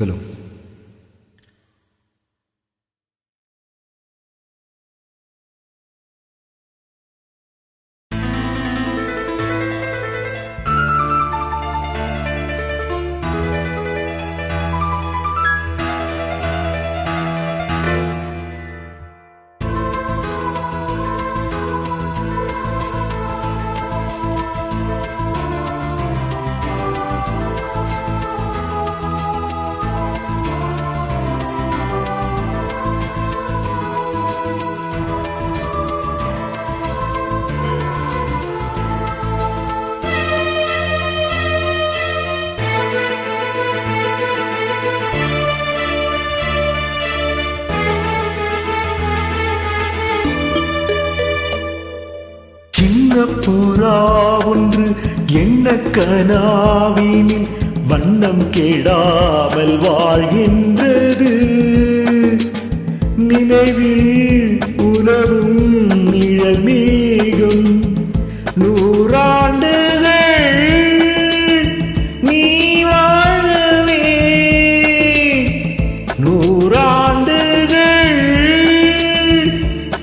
Hello. புறா ஒன்று என்ன கனாவினில் வண்ணம் கேடாமல் வாழ்கின்றது. நினைவில் உணவும் நிழல் மேகம் நூறாண்டுகள் நீ வாழவே, நூறாண்டுகள்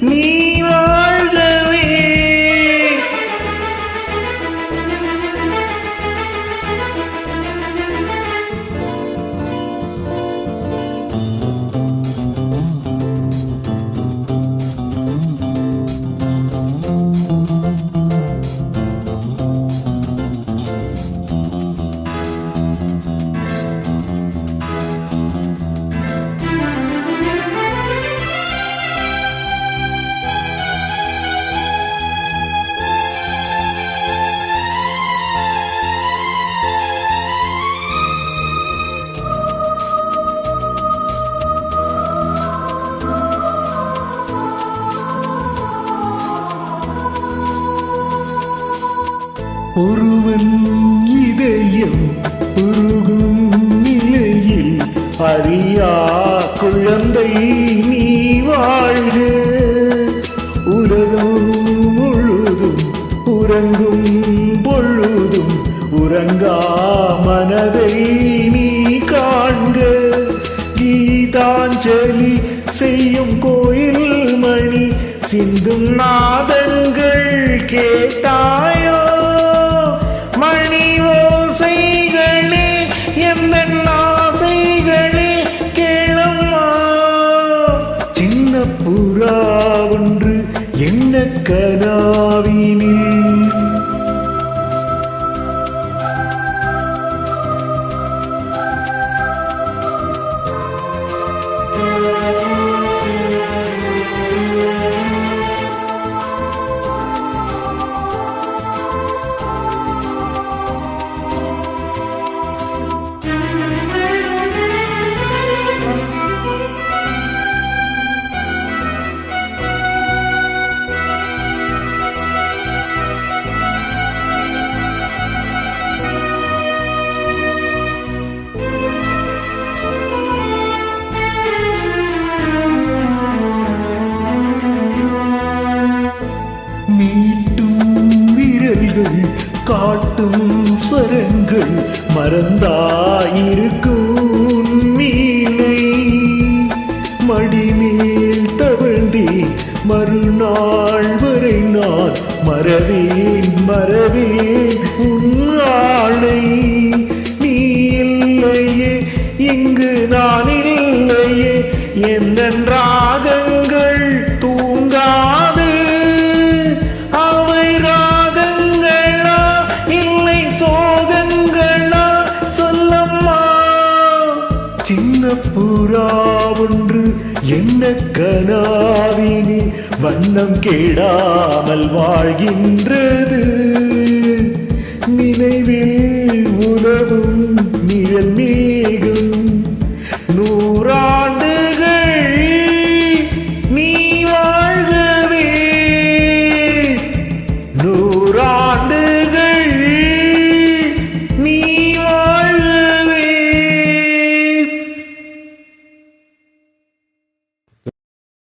நீ வாழ்கவே. ஒருவன் இதயம் உருகும் நிலையில் அறியா குழந்தை நீ வாழ்க. உலகம் முழுதும் உறங்கும் பொழுதும் உறங்கா மனதை நீ காண்க. கீதாஞ்சலி செய்யும் கோயில் மணி சிந்தும் நாதங்கள் கேட்டாயோ? மணி ஓசைகளே எந்த ஆசைகளே கேளம்மா. சின்ன புறா ஒன்று என்ன கனாவினில் காட்டும் ஸ்வரங்கள் மறந்தாயிருக்கும் மீனை மடிமேல் தவழ்ந்தே மறுநாள் வரை நான் மறவேன் மறவேன் உன்னாளை. நீ இல்லையே இங்கு நான் இல்லையே எந்த ராகங்கள் தூங்காது. சின்ன புறா ஒன்று என்ன கனாவினில் வண்ணம் கேடாமல் வாழ்கின்றது.